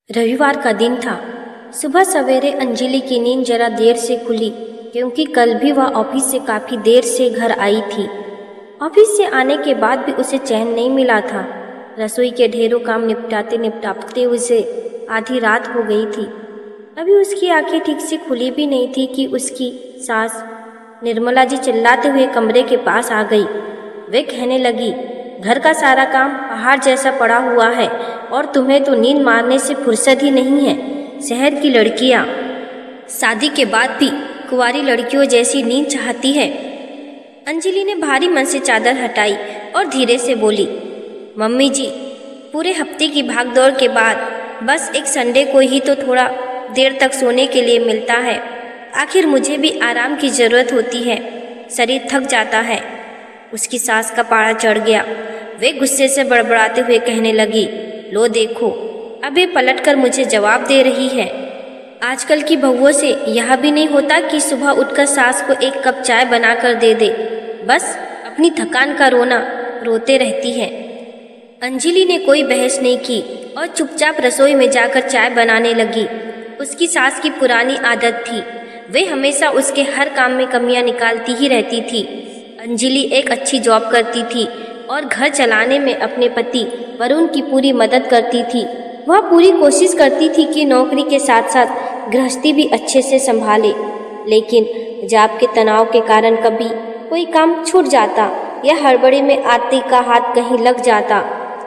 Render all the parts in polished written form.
रविवार का दिन था। सुबह सवेरे अंजलि की नींद जरा देर से खुली क्योंकि कल भी वह ऑफिस से काफ़ी देर से घर आई थी। ऑफिस से आने के बाद भी उसे चैन नहीं मिला था। रसोई के ढेरों काम निपटाते निपटाते उसे आधी रात हो गई थी। अभी उसकी आंखें ठीक से खुली भी नहीं थी कि उसकी सास निर्मला जी चिल्लाते हुए कमरे के पास आ गई। वे कहने लगी, घर का सारा काम पहाड़ जैसा पड़ा हुआ है और तुम्हें तो नींद मारने से फुर्सत ही नहीं है। शहर की लड़कियां शादी के बाद भी कुंवारी लड़कियों जैसी नींद चाहती है। अंजलि ने भारी मन से चादर हटाई और धीरे से बोली, मम्मी जी, पूरे हफ्ते की भागदौड़ के बाद बस एक संडे को ही तो थोड़ा देर तक सोने के लिए मिलता है। आखिर मुझे भी आराम की ज़रूरत होती है, शरीर थक जाता है। उसकी सास का पारा चढ़ गया। वे गुस्से से बड़बड़ाते हुए कहने लगी, लो देखो, अब ये पलट कर मुझे जवाब दे रही है। आजकल की बहुओं से यह भी नहीं होता कि सुबह उठकर सास को एक कप चाय बनाकर दे दे, बस अपनी थकान का रोना रोते रहती है। अंजलि ने कोई बहस नहीं की और चुपचाप रसोई में जाकर चाय बनाने लगी। उसकी सास की पुरानी आदत थी, वे हमेशा उसके हर काम में कमियां निकालती ही रहती थी। अंजलि एक अच्छी जॉब करती थी और घर चलाने में अपने पति वरुण की पूरी मदद करती थी। वह पूरी कोशिश करती थी कि नौकरी के साथ साथ गृहस्थी भी अच्छे से संभाले, लेकिन जॉब के तनाव के कारण कभी कोई काम छूट जाता या हड़बड़ी में आते का हाथ कहीं लग जाता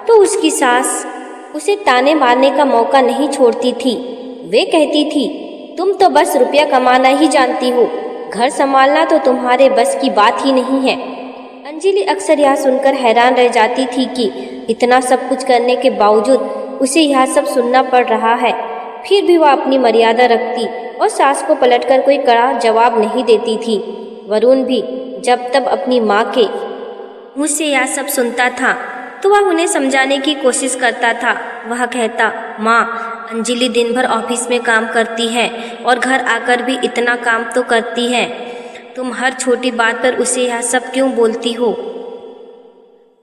तो उसकी सास उसे ताने मारने का मौका नहीं छोड़ती थी। वे कहती थी, तुम तो बस रुपया कमाना ही जानती हो, घर संभालना तो तुम्हारे बस की बात ही नहीं है। अंजलि अक्सर यह सुनकर हैरान रह जाती थी कि इतना सब कुछ करने के बावजूद उसे यह सब सुनना पड़ रहा है। फिर भी वह अपनी मर्यादा रखती और सास को पलटकर कोई कड़ा जवाब नहीं देती थी। वरुण भी जब तब अपनी माँ के मुँह से यह सब सुनता था तो वह उन्हें समझाने की कोशिश करता था। वह कहता, माँ, अंजलि दिन भर ऑफिस में काम करती है और घर आकर भी इतना काम तो करती है। तुम हर छोटी बात पर उसे यह सब क्यों बोलती हो?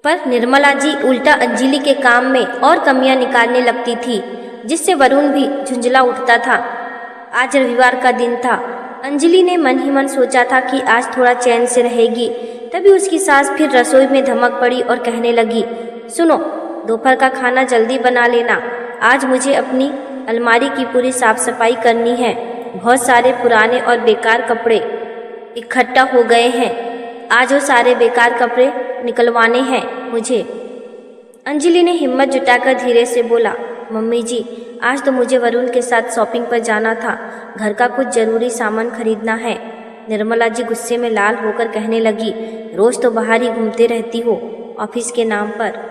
पर निर्मला जी उल्टा अंजलि के काम में और कमियां निकालने लगती थी, जिससे वरुण भी झुंझला उठता था। आज रविवार का दिन था। अंजलि ने मन ही मन सोचा था कि आज थोड़ा चैन से रहेगी। तभी उसकी सास फिर रसोई में धमक पड़ी और कहने लगी, सुनो, दोपहर का खाना जल्दी बना लेना। आज मुझे अपनी अलमारी की पूरी साफ सफाई करनी है। बहुत सारे पुराने और बेकार कपड़े इकट्ठा हो गए हैं। आज वो सारे बेकार कपड़े निकलवाने हैं मुझे। अंजलि ने हिम्मत जुटाकर धीरे से बोला, मम्मी जी, आज तो मुझे वरुण के साथ शॉपिंग पर जाना था। घर का कुछ ज़रूरी सामान खरीदना है। निर्मला जी गुस्से में लाल होकर कहने लगी, रोज़ तो बाहर ही घूमते रहती हो ऑफिस के नाम पर।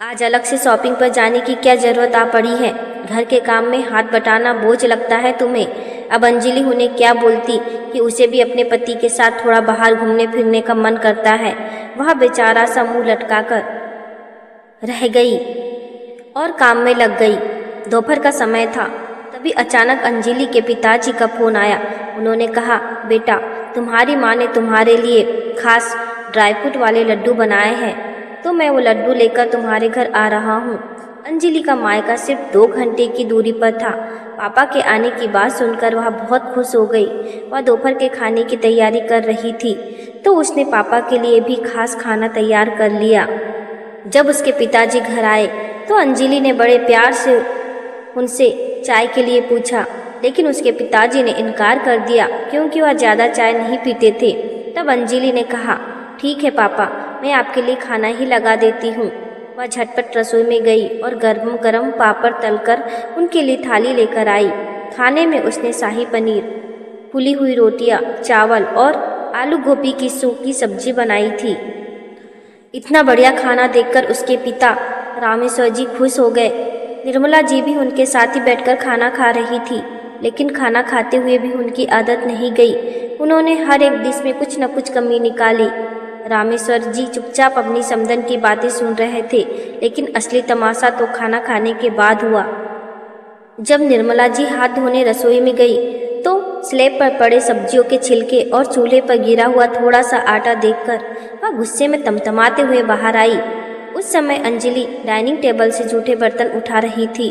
आज अलग से शॉपिंग पर जाने की क्या ज़रूरत आ पड़ी है? घर के काम में हाथ बटाना बोझ लगता है तुम्हें। अब अंजलि उन्हें क्या बोलती कि उसे भी अपने पति के साथ थोड़ा बाहर घूमने फिरने का मन करता है। वह बेचारा सा मुँह लटकाकर रह गई और काम में लग गई। दोपहर का समय था। तभी अचानक अंजलि के पिताजी का फ़ोन आया। उन्होंने कहा, बेटा, तुम्हारी माँ ने तुम्हारे लिए खास ड्राई फ्रूट वाले लड्डू बनाए हैं, तो मैं वो लड्डू लेकर तुम्हारे घर आ रहा हूँ। अंजलि का मायका सिर्फ 2 घंटे की दूरी पर था। पापा के आने की बात सुनकर वह बहुत खुश हो गई। वह दोपहर के खाने की तैयारी कर रही थी तो उसने पापा के लिए भी खास खाना तैयार कर लिया। जब उसके पिताजी घर आए तो अंजलि ने बड़े प्यार से उनसे चाय के लिए पूछा, लेकिन उसके पिताजी ने इनकार कर दिया क्योंकि वह ज़्यादा चाय नहीं पीते थे। तब अंजलि ने कहा, ठीक है पापा, मैं आपके लिए खाना ही लगा देती हूँ। वह झटपट रसोई में गई और गर्म गर्म पापड़ तलकर उनके लिए थाली लेकर आई। खाने में उसने शाही पनीर, फुली हुई रोटियां, चावल और आलू गोभी की सूखी सब्जी बनाई थी। इतना बढ़िया खाना देखकर उसके पिता रामेश्वर जी खुश हो गए। निर्मला जी भी उनके साथ ही बैठकर खाना खा रही थी, लेकिन खाना खाते हुए भी उनकी आदत नहीं गई। उन्होंने हर एक डिश में कुछ न कुछ कमी निकाली। रामेश्वर जी चुपचाप अपनी समधन की बातें सुन रहे थे, लेकिन असली तमाशा तो खाना खाने के बाद हुआ। जब निर्मला जी हाथ धोने रसोई में गई तो स्लैब पर पड़े सब्जियों के छिलके और चूल्हे पर गिरा हुआ थोड़ा सा आटा देखकर वह गुस्से में तमतमाते हुए बाहर आई। उस समय अंजलि डाइनिंग टेबल से जूठे बर्तन उठा रही थी।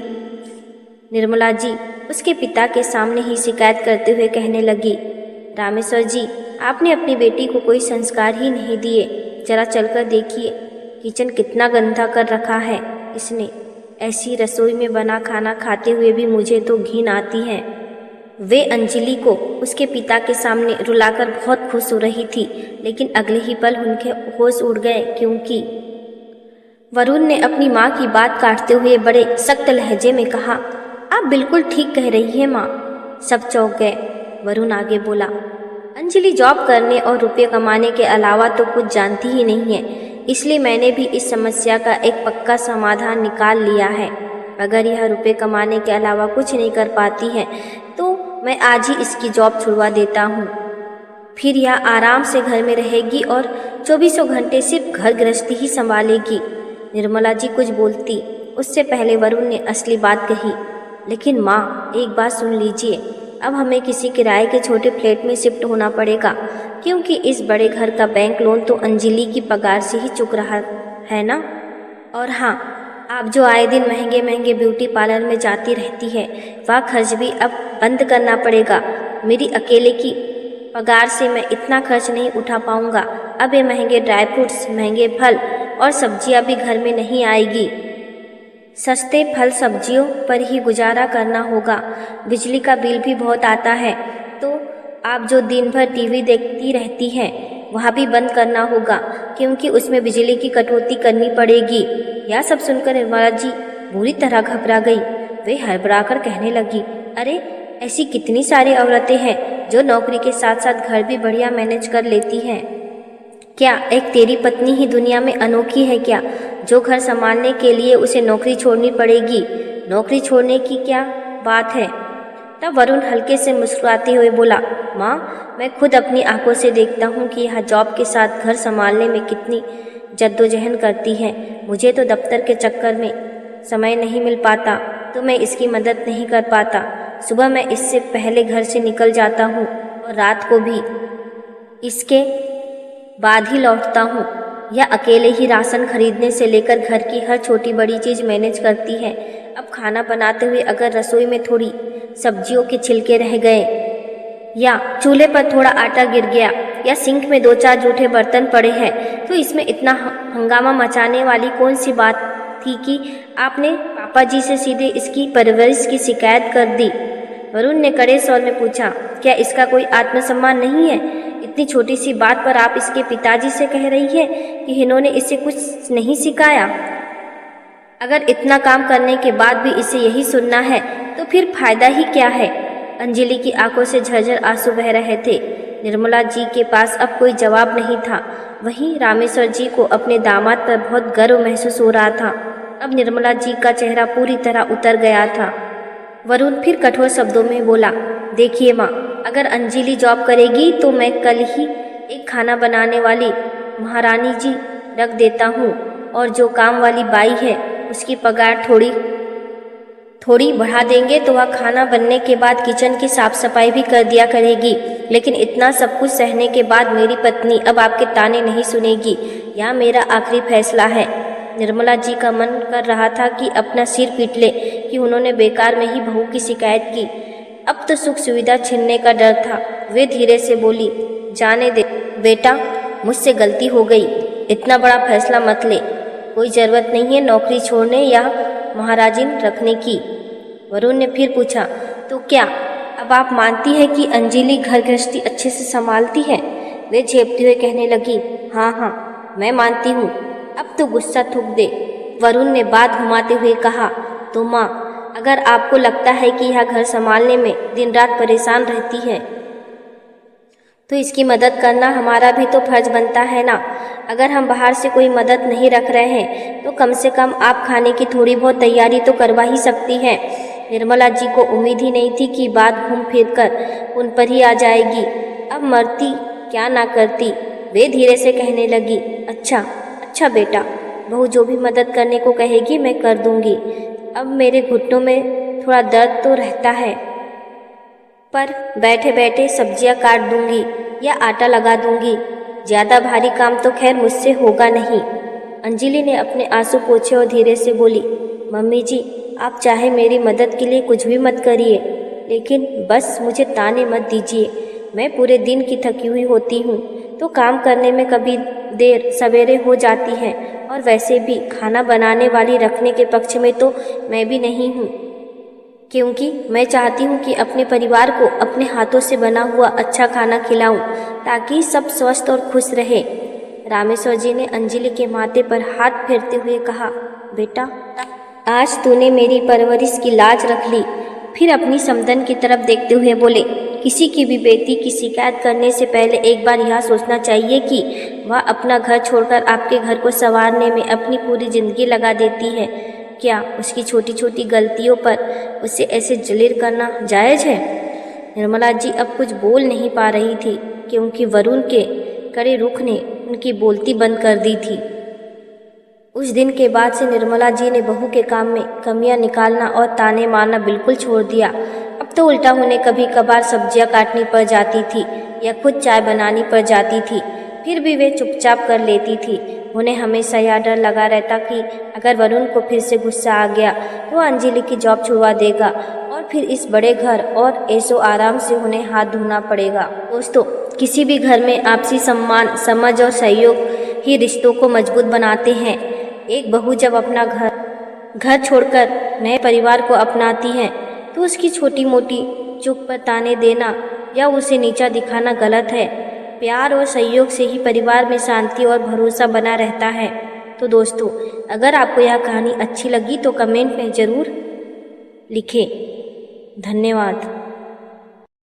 निर्मला जी उसके पिता के सामने ही शिकायत करते हुए कहने लगी, रामेश्वर जी, आपने अपनी बेटी को कोई संस्कार ही नहीं दिए। जरा चलकर देखिए, किचन कितना गंदा कर रखा है इसने। ऐसी रसोई में बना खाना खाते हुए भी मुझे तो घिन आती है। वे अंजलि को उसके पिता के सामने रुलाकर बहुत खुश हो रही थी, लेकिन अगले ही पल उनके होश उड़ गए, क्योंकि वरुण ने अपनी माँ की बात काटते हुए बड़े सख्त लहजे में कहा, आप बिल्कुल ठीक कह रही हैं माँ। सब चौंक गए। वरुण आगे बोला, अंजलि जॉब करने और रुपये कमाने के अलावा तो कुछ जानती ही नहीं है, इसलिए मैंने भी इस समस्या का एक पक्का समाधान निकाल लिया है। अगर यह रुपये कमाने के अलावा कुछ नहीं कर पाती है तो मैं आज ही इसकी जॉब छुड़वा देता हूँ। फिर यह आराम से घर में रहेगी और 24 घंटे सिर्फ घर गृहस्थी ही संभालेगी। निर्मला जी कुछ बोलती उससे पहले वरुण ने असली बात कही, लेकिन माँ, एक बात सुन लीजिए, अब हमें किसी किराए के छोटे फ्लैट में शिफ्ट होना पड़ेगा, क्योंकि इस बड़े घर का बैंक लोन तो अंजलि की पगार से ही चुक रहा है ना। और हाँ, आप जो आए दिन महंगे महंगे ब्यूटी पार्लर में जाती रहती है, वह खर्च भी अब बंद करना पड़ेगा। मेरी अकेले की पगार से मैं इतना खर्च नहीं उठा पाऊंगा। अब ये महंगे ड्राई फ्रूट्स, महंगे फल और सब्जियां भी घर में नहीं आएगी। सस्ते फल सब्जियों पर ही गुजारा करना होगा। बिजली का बिल भी बहुत आता है, तो आप जो दिन भर टीवी देखती रहती हैं वह भी बंद करना होगा, क्योंकि उसमें बिजली की कटौती करनी पड़ेगी। यह सब सुनकर निर्मला जी बुरी तरह घबरा गई। वे हड़बड़ाकर कहने लगी, अरे ऐसी कितनी सारी औरतें हैं जो नौकरी के साथ साथ घर भी बढ़िया मैनेज कर लेती हैं। क्या एक तेरी पत्नी ही दुनिया में अनोखी है क्या, जो घर संभालने के लिए उसे नौकरी छोड़नी पड़ेगी? नौकरी छोड़ने की क्या बात है? तब वरुण हल्के से मुस्कुराते हुए बोला, माँ, मैं खुद अपनी आंखों से देखता हूँ कि यह जॉब के साथ घर संभालने में कितनी जद्दोजहद करती है। मुझे तो दफ्तर के चक्कर में समय नहीं मिल पाता, तो मैं इसकी मदद नहीं कर पाता। सुबह मैं इससे पहले घर से निकल जाता हूँ और रात को भी इसके बाद ही लौटता हूँ। यह अकेले ही राशन खरीदने से लेकर घर की हर छोटी बड़ी चीज़ मैनेज करती है। अब खाना बनाते हुए अगर रसोई में थोड़ी सब्जियों के छिलके रह गए, या चूल्हे पर थोड़ा आटा गिर गया, या सिंक में 2-4 जूठे बर्तन पड़े हैं, तो इसमें इतना हंगामा मचाने वाली कौन सी बात थी कि आपने पापा जी से सीधे इसकी परवरिश की शिकायत कर दी? वरुण ने कड़े स्वर में पूछा, क्या इसका कोई आत्मसम्मान नहीं है? इतनी छोटी सी बात पर आप इसके पिताजी से कह रही है कि इन्होंने इसे कुछ नहीं सिखाया? अगर इतना काम करने के बाद भी इसे यही सुनना है तो फिर फायदा ही क्या है? अंजलि की आंखों से झरझर आंसू बह रहे थे। निर्मला जी के पास अब कोई जवाब नहीं था। वहीं रामेश्वर जी को अपने दामाद पर बहुत गर्व महसूस हो रहा था। अब निर्मला जी का चेहरा पूरी तरह उतर गया था। वरुण फिर कठोर शब्दों में बोला, देखिए माँ, अगर अंजलि जॉब करेगी तो मैं कल ही एक खाना बनाने वाली महारानी जी रख देता हूँ, और जो काम वाली बाई है उसकी पगार थोड़ी बढ़ा देंगे तो वह खाना बनने के बाद किचन की साफ सफाई भी कर दिया करेगी। लेकिन इतना सब कुछ सहने के बाद मेरी पत्नी अब आपके ताने नहीं सुनेगी। यह मेरा आखिरी फैसला है। निर्मला जी का मन कर रहा था कि अपना सिर पीट ले कि उन्होंने बेकार में ही बहू की शिकायत की। अब तो सुख सुविधा छीनने का डर था। वे धीरे से बोली, जाने दे बेटा, मुझसे गलती हो गई। इतना बड़ा फैसला मत ले। कोई ज़रूरत नहीं है नौकरी छोड़ने या महाराजिन रखने की। वरुण ने फिर पूछा, तो क्या अब आप मानती हैं कि अंजलि घर गृहस्थी अच्छे से संभालती है? वे झेपते हुए कहने लगी, हाँ हाँ, मैं मानती हूँ। अब तो गुस्सा थूक दे। वरुण ने बात घुमाते हुए कहा, तो माँ, अगर आपको लगता है कि यह घर संभालने में दिन रात परेशान रहती है तो इसकी मदद करना हमारा भी तो फर्ज बनता है ना। अगर हम बाहर से कोई मदद नहीं रख रहे हैं तो कम से कम आप खाने की थोड़ी बहुत तैयारी तो करवा ही सकती हैं। निर्मला जी को उम्मीद ही नहीं थी कि बात घूम फिर कर उन पर ही आ जाएगी। अब मरती क्या ना करती। वे धीरे से कहने लगी, अच्छा बेटा, बहू जो भी मदद करने को कहेगी मैं कर दूंगी। अब मेरे घुटनों में थोड़ा दर्द तो रहता है, पर बैठे बैठे सब्जियां काट दूंगी या आटा लगा दूंगी। ज़्यादा भारी काम तो खैर मुझसे होगा नहीं। अंजलि ने अपने आंसू पोंछे और धीरे से बोली, मम्मी जी, आप चाहे मेरी मदद के लिए कुछ भी मत करिए, लेकिन बस मुझे ताने मत दीजिए। मैं पूरे दिन की थकी हुई होती हूँ तो काम करने में कभी देर सवेरे हो जाती है, और वैसे भी खाना बनाने वाली रखने के पक्ष में तो मैं भी नहीं हूँ, क्योंकि मैं चाहती हूँ कि अपने परिवार को अपने हाथों से बना हुआ अच्छा खाना खिलाऊं, ताकि सब स्वस्थ और खुश रहे। रामेश्वर जी ने अंजलि के माथे पर हाथ फेरते हुए कहा, बेटा, आज तूने मेरी परवरिश की लाज रख ली। फिर अपनी समधन की तरफ देखते हुए बोले, किसी की भी बेटी की शिकायत करने से पहले एक बार यह सोचना चाहिए कि वह अपना घर छोड़कर आपके घर को संवारने में अपनी पूरी जिंदगी लगा देती है। क्या उसकी छोटी छोटी गलतियों पर उसे ऐसे जलील करना जायज़ है? निर्मला जी अब कुछ बोल नहीं पा रही थी, क्योंकि वरुण के कड़े रुख ने उनकी बोलती बंद कर दी थी। उस दिन के बाद से निर्मला जी ने बहू के काम में कमियां निकालना और ताने मारना बिल्कुल छोड़ दिया। अब तो उल्टा उन्हें कभी कभार सब्जियां काटनी पड़ जाती थी या खुद चाय बनानी पड़ जाती थी, फिर भी वे चुपचाप कर लेती थी। उन्हें हमेशा यह डर लगा रहता कि अगर वरुण को फिर से गुस्सा आ गया तो अंजलि की जॉब छुड़वा देगा और फिर इस बड़े घर और ऐसो आराम से उन्हें हाथ धोना पड़ेगा। दोस्तों, किसी भी घर में आपसी सम्मान, समझ और सहयोग ही रिश्तों को मजबूत बनाते हैं। एक बहू जब अपना घर छोड़कर नए परिवार को अपनाती है तो उसकी छोटी मोटी चुप पर ताने देना या उसे नीचा दिखाना गलत है। प्यार और सहयोग से ही परिवार में शांति और भरोसा बना रहता है। तो दोस्तों, अगर आपको यह कहानी अच्छी लगी तो कमेंट में ज़रूर लिखें। धन्यवाद।